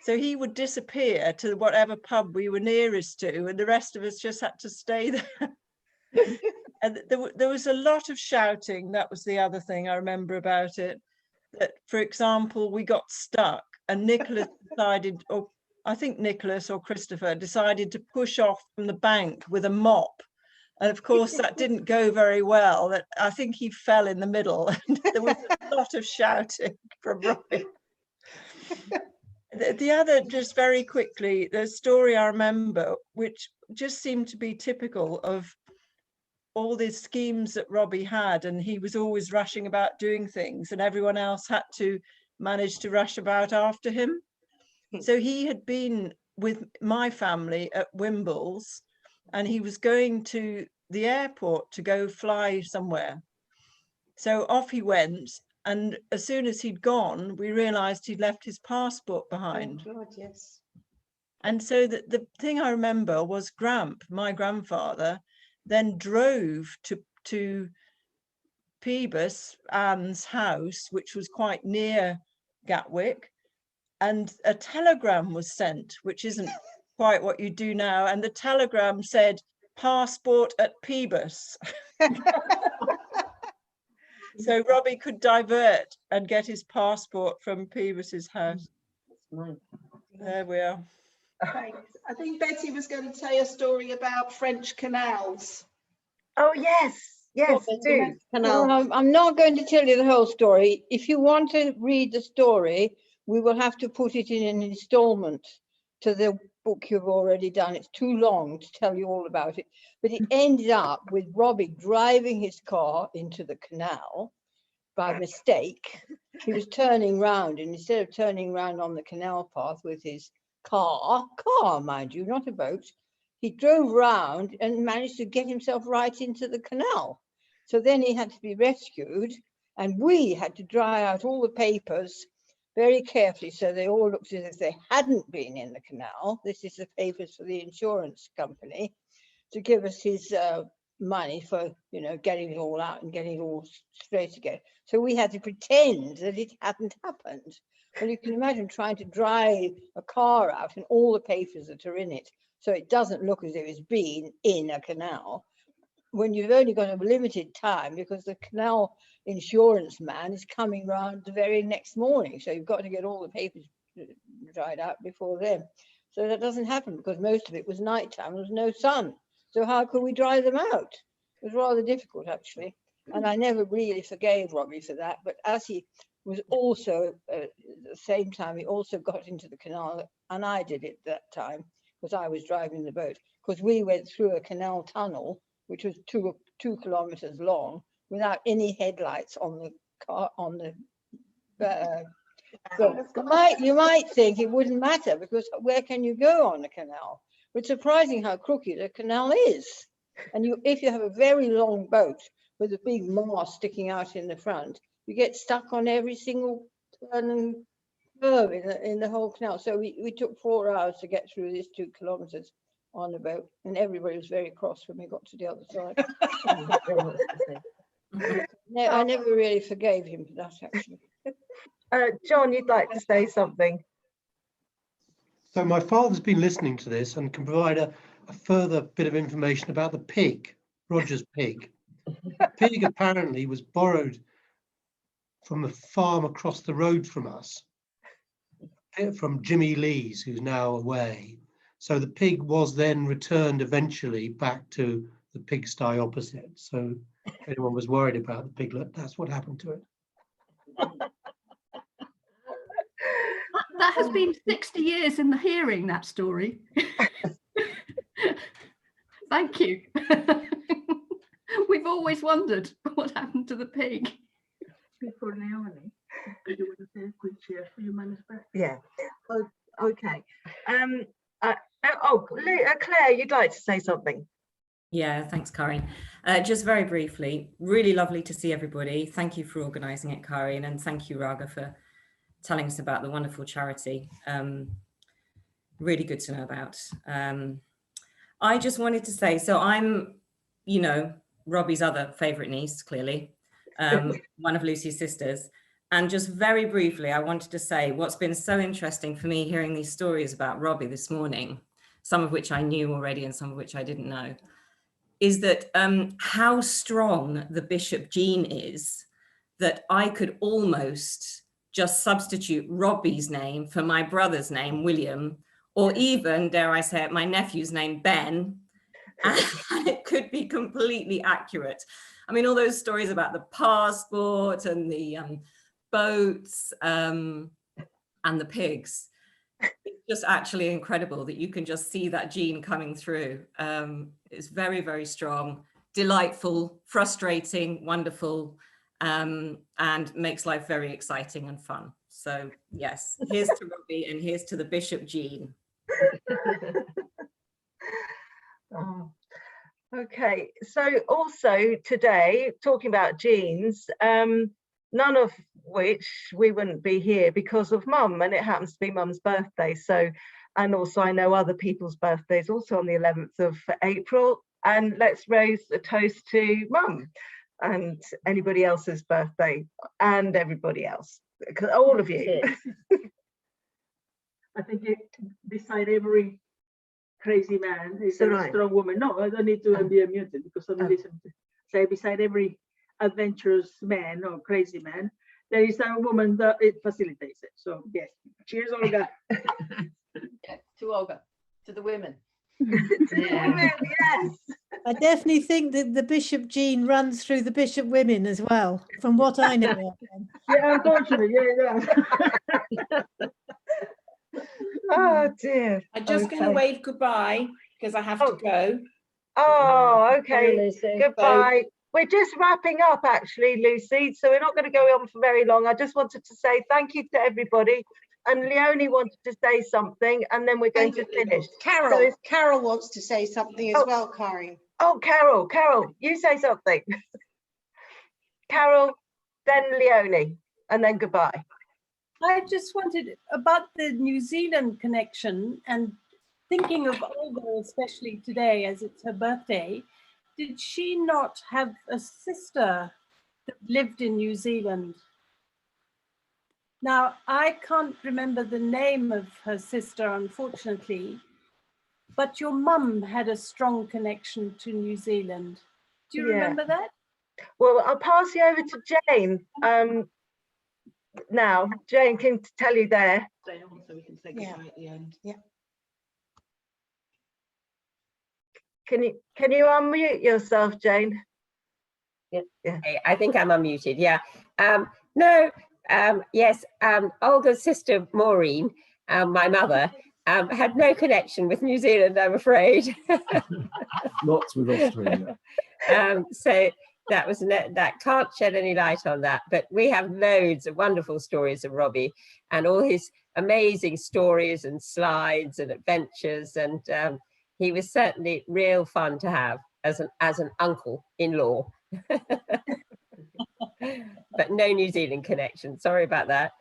So he would disappear to whatever pub we were nearest to, and the rest of us just had to stay there. And there was a lot of shouting. That was the other thing I remember about it. That, for example, we got stuck, and Nicholas decided, or I think Nicholas or Christopher decided to push off from the bank with a mop. And of course, that didn't go very well. That I think he fell in the middle, and there was a lot of shouting from Robbie. The other, just very quickly, the story I remember, which just seemed to be typical of all these schemes that Robbie had, and he was always rushing about doing things, and everyone else had to manage to rush about after him. So he had been with my family at Wimbled's, and he was going to the airport to go fly somewhere. So off he went, and as soon as he'd gone, we realized he'd left his passport behind. Oh God, yes. And so the thing I remember was my grandfather, then drove to Phoebus, Anne's house, which was quite near Gatwick, and a telegram was sent, which isn't quite what you do now. And the telegram said, passport at Phoebus. So Robbie could divert and get his passport from Phoebus's house. There we are. Thanks. I think Betty was going to tell a story about French canals. Oh, yes. Yes, do. Well, I'm not going to tell you the whole story. If you want to read the story, we will have to put it in an installment to the book you've already done. It's too long to tell you all about it. But it ended up with Robbie driving his car into the canal by mistake. He was turning round, and instead of turning round on the canal path with his car, mind you, not a boat, he drove round and managed to get himself right into the canal. So then he had to be rescued, and we had to dry out all the papers very carefully so they all looked as if they hadn't been in the canal. This is the papers for the insurance company to give us his money for, you know, getting it all out and getting it all straight again. So we had to pretend that it hadn't happened. Well, you can imagine trying to dry a car out and all the papers that are in it, so it doesn't look as if it's been in a canal, when you've only got a limited time, because the canal insurance man is coming round the very next morning. So you've got to get all the papers dried out before then. So that doesn't happen because most of it was nighttime, there was no sun. So how could we dry them out? It was rather difficult, actually. And I never really forgave Robbie for that. But as he was also, at the same time, he also got into the canal, and I did it that time because I was driving the boat, because we went through a canal tunnel, which was two kilometers long, without any headlights on the car, on the so you might think it wouldn't matter, because where can you go on the canal? But it's surprising how crooked a canal is. And if you have a very long boat with a big mast sticking out in the front, you get stuck on every single turn and curve in the whole canal. So we took 4 hours to get through this 2 kilometers on the boat, and everybody was very cross when we got to the other side. I never really forgave him for that, actually. John, you'd like to say something? So my father's been listening to this and can provide a further bit of information about the pig, Roger's pig. The pig apparently was borrowed from a farm across the road from us, from Jimmy Lee's, who's now away. So the pig was then returned eventually back to the pigsty opposite. So if anyone was worried about the piglet, that's what happened to it. That has been 60 years in the hearing, that story. Thank you. We've always wondered what happened to the pig. Before Leonie, do you want to say a quick share for your manuscript? Yeah. Okay. Claire, you'd like to say something? Yeah, thanks, Carine. Just very briefly, really lovely to see everybody. Thank you for organising it, Carine, and thank you, Raga, for telling us about the wonderful charity. Really good to know about. I just wanted to say, so I'm, you know, Robbie's other favourite niece, clearly, one of Lucy's sisters. And just very briefly, I wanted to say what's been so interesting for me hearing these stories about Robbie this morning, some of which I knew already and some of which I didn't know, is that how strong the bishop gene is, that I could almost just substitute Robbie's name for my brother's name, William, or even, dare I say it, my nephew's name, Ben, and it could be completely accurate. I mean, all those stories about the passport and the boats and the pigs, it's just actually incredible that you can just see that gene coming through. It's very, very strong, delightful, frustrating, wonderful, and makes life very exciting and fun. So yes, here's to Robbie and here's to the Bishop Jean. Oh. Okay, so also today, talking about genes, none of which we wouldn't be here because of Mum, and it happens to be Mum's birthday. So, and also I know other people's birthdays also on the 11th of April, and let's raise a toast to Mum and anybody else's birthday and everybody else, all of you. I think beside every crazy man is a strong woman. No, I don't need to be muted because I'm listening to say beside every adventurous man or crazy man, there is a woman that it facilitates it. So yes, cheers, Olga. To Olga, to the women. Yes. I definitely think that the Bishop gene runs through the Bishop women as well, from what I know of them. Yeah, unfortunately, yeah. Oh dear. I'm just going to wave goodbye because I have to go. Oh, okay. Lucy. Goodbye. We're just wrapping up actually, Lucy, so we're not going to go on for very long. I just wanted to say thank you to everybody. And Leonie wanted to say something, and then we're going to finish. Carol, Carol wants to say something as well, Carine. Oh, Carol, you say something. Carol, then Leonie, and then goodbye. I just wanted about the New Zealand connection and thinking of Olga, especially today as it's her birthday. Did she not have a sister that lived in New Zealand? Now, I can't remember the name of her sister, unfortunately, but your mum had a strong connection to New Zealand. Do you remember that? Well, I'll pass you over to Jane. Now, Jane can tell you there. So we can say goodbye at the end. Yeah. Can you unmute yourself, Jane? Yeah. Okay, I think I'm unmuted. Yeah. Yes. Olga's sister Maureen, my mother, had no connection with New Zealand, I'm afraid. Lots with Australia. So that can't shed any light on that. But we have loads of wonderful stories of Robbie and all his amazing stories and slides and adventures, and he was certainly real fun to have as an uncle-in-law. But no New Zealand connection. Sorry about that.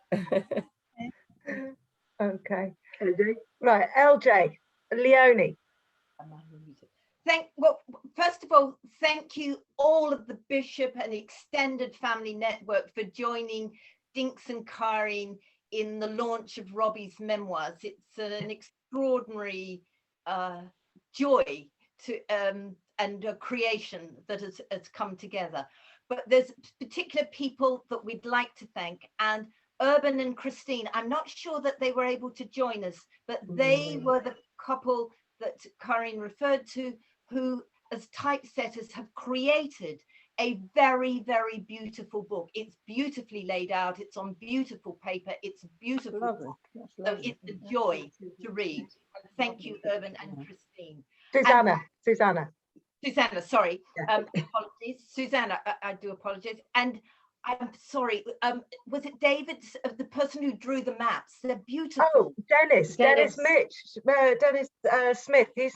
Okay. LJ. Right, LJ, Leonie. Well, first of all, thank you all of the Bishop and the extended family network for joining Dinks and Carine in the launch of Robbie's memoirs. It's an extraordinary joy to and a creation that has come together. But there's particular people that we'd like to thank, and Urban and Christine, I'm not sure that they were able to join us, but they were the couple that Carine referred to, who as typesetters have created a very, very beautiful book. It's beautifully laid out, it's on beautiful paper, it's beautiful. So it's a joy to read. Thank you, Urban and Christine. Susanna, sorry, apologies. Susanna, I do apologize. And I'm sorry, was it David, the person who drew the maps? They're beautiful. Oh, Dennis Smith. He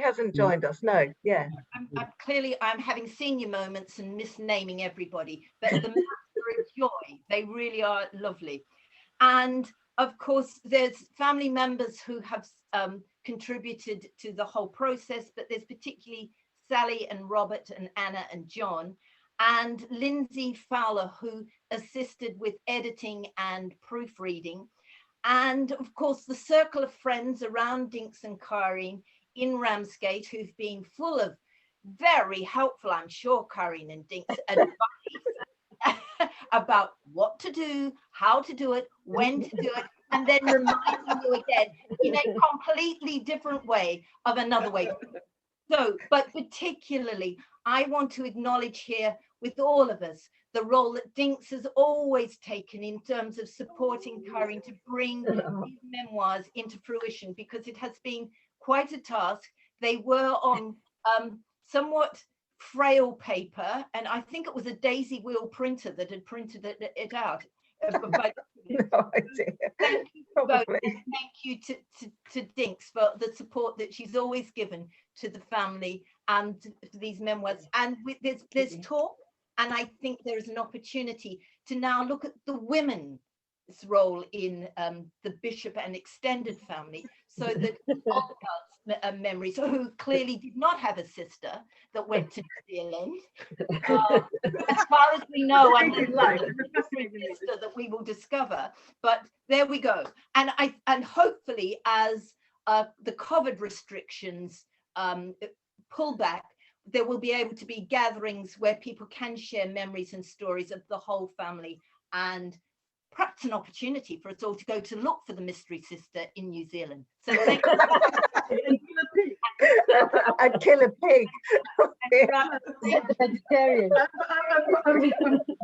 hasn't joined us, no, yeah. I'm having senior moments and misnaming everybody, but the maps are a joy. They really are lovely. And of course, there's family members who have contributed to the whole process, but there's particularly Sally and Robert and Anna and John, and Lindsay Fowler, who assisted with editing and proofreading. And of course, the circle of friends around Dinks and Carine in Ramsgate, who've been full of very helpful, I'm sure, Carine and Dinks, advice about what to do, how to do it, when to do it, and then reminding you again in a completely different way of another way. So, but particularly, I want to acknowledge here with all of us the role that Dinks has always taken in terms of supporting Carine to bring these memoirs into fruition, because it has been quite a task. They were on somewhat frail paper, and I think it was a daisy wheel printer that had printed it out. But No idea. thank you, both, and thank you to Dinks for the support that she's always given to the family and to these memoirs. And there's talk, and I think there is an opportunity to now look at the women's role in the bishop and extended family, so that Olga's memories, who clearly did not have a sister that went to New Zealand, as far as we know, and there's a sister that we will discover. But there we go. And hopefully, as the COVID restrictions pull back, there will be able to be gatherings where people can share memories and stories of the whole family, and perhaps an opportunity for us all to go to look for the mystery sister in New Zealand. So thank you. I'd kill a pig. Vegetarian.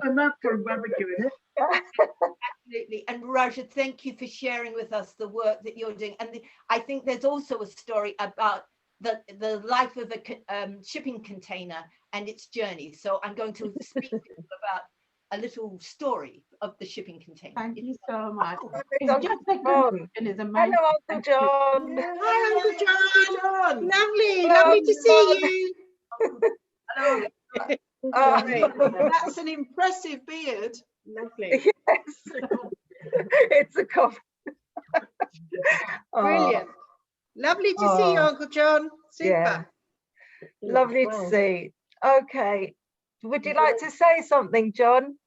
I'm not for barbecuing it. Absolutely. And Raja, thank you for sharing with us the work that you're doing. And I think there's also a story about the life of a shipping container and its journey. So I'm going to speak to you about a little story of the shipping container. Thank you so much. Hello, Uncle John. Hi, Uncle John. Lovely to see you. Hello. That's an impressive beard. Lovely. Yes. It's a coffee. Brilliant. Lovely to see you, Uncle John. Super. Yeah. Lovely to see. Okay. Would you like to say something, John?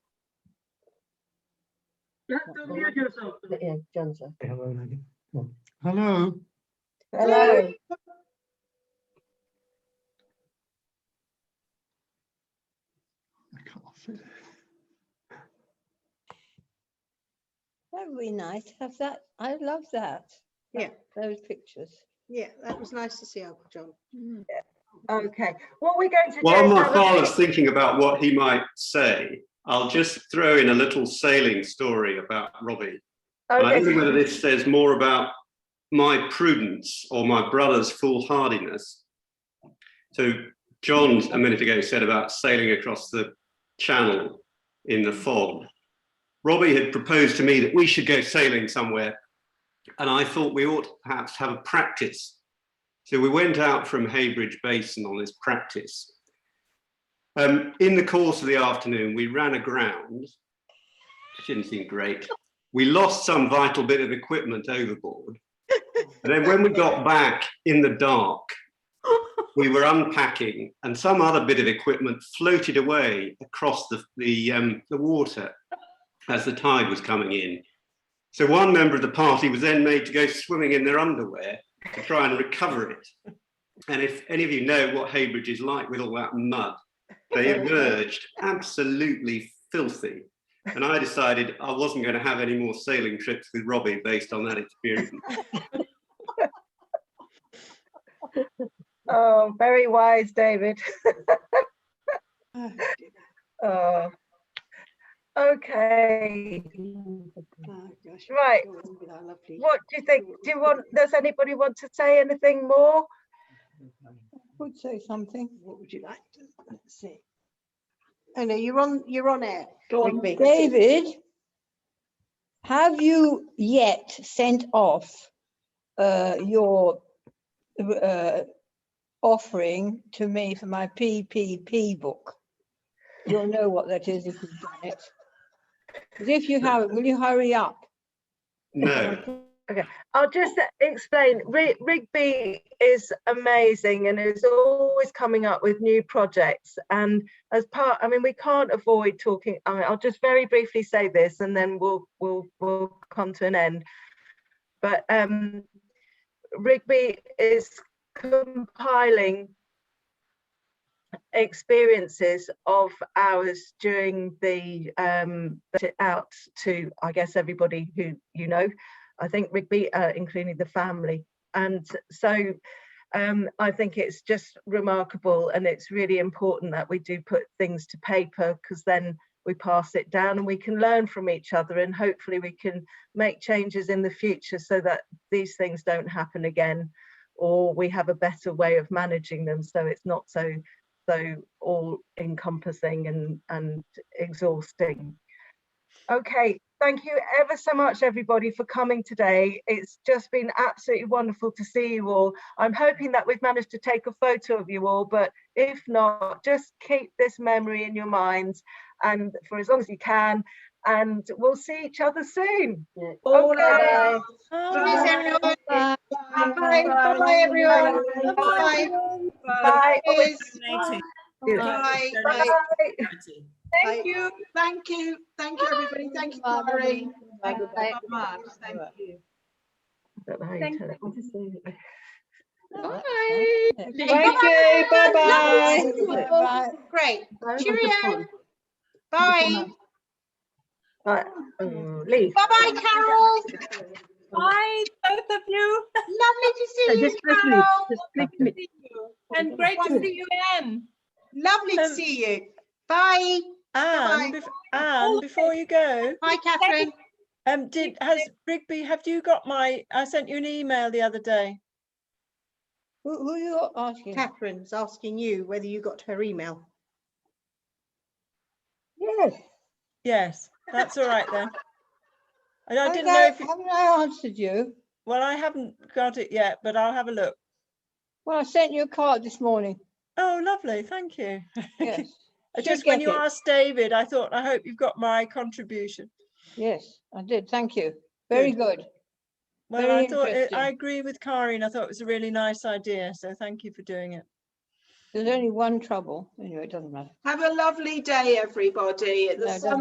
Yeah, John's Hello. Hello. That would be nice to have that. I love that. Yeah. Those pictures. Yeah, that was nice to see Uncle John. Yeah. Okay. What we're going to do. While my father's thinking about what he might say, I'll just throw in a little sailing story about Robbie. And I don't know whether this says more about my prudence or my brother's foolhardiness. So John, a minute ago, said about sailing across the channel in the fog. Robbie had proposed to me that we should go sailing somewhere, and I thought we ought to perhaps have a practice. So we went out from Heybridge Basin on this practice. In the course of the afternoon, we ran aground, which didn't seem great. We lost some vital bit of equipment overboard. And then when we got back in the dark, we were unpacking, and some other bit of equipment floated away across the water as the tide was coming in. So one member of the party was then made to go swimming in their underwear to try and recover it. And if any of you know what Heybridge is like with all that mud, they emerged absolutely filthy. And I decided I wasn't going to have any more sailing trips with Robbie based on that experience. Oh, very wise, David. Oh. Okay. Right. What do you think? Does anybody want to say anything more? I would say something. What would you like to say? Oh no, you're on air. Go on, David, have you yet sent off your offering to me for my PPP book? You'll know what that is if you've done it. But if you haven't, will you hurry up? No. Okay, I'll just explain. Rigby is amazing and is always coming up with new projects. And as part, I mean, we can't avoid talking. I'll just very briefly say this, and then we'll come to an end. But Rigby is compiling experiences of ours during the out to, I guess, everybody who you know. I think Rigby, including the family. And so I think it's just remarkable, and it's really important that we do put things to paper, because then we pass it down and we can learn from each other, and hopefully we can make changes in the future so that these things don't happen again, or we have a better way of managing them so it's not so so all encompassing and exhausting. Okay, thank you ever so much, everybody, for coming today. It's just been absolutely wonderful to see you all. I'm hoping that we've managed to take a photo of you all, but if not, just keep this memory in your minds and for as long as you can, and we'll see each other soon. All Okay. right. Bye. Everyone. Bye. Bye. Bye, everyone. Bye. Bye. Bye. Bye. Thank you. Thank you. Thank you, everybody. Thank you, Carine. Thank you very much. Thank you. Thank you. Bye. Thank you. Bye-bye. Bye. Great. Cheerio. Bye. Leave. Bye-bye, Carol. Bye, both of you. Lovely to see you, Carol. And great to see you, Anne. Lovely to see you. Bye. Anne, before you go. Hi, Catherine. Has Rigby, have you got I sent you an email the other day. Who are you asking? Catherine's asking you whether you got her email. Yes. Yes, that's all right then. And I didn't Haven't know if haven't I answered you? Well, I haven't got it yet, but I'll have a look. Well, I sent you a card this morning. Oh, lovely. Thank you. Yes. Just when you asked David, I thought, I hope you've got my contribution. Yes, I did. Thank you. Very good. Well, Very I thought interesting. I agree with Carine. I thought it was a really nice idea. So thank you for doing it. There's only one trouble. Anyway, it doesn't matter. Have a lovely day, everybody. The No, it sun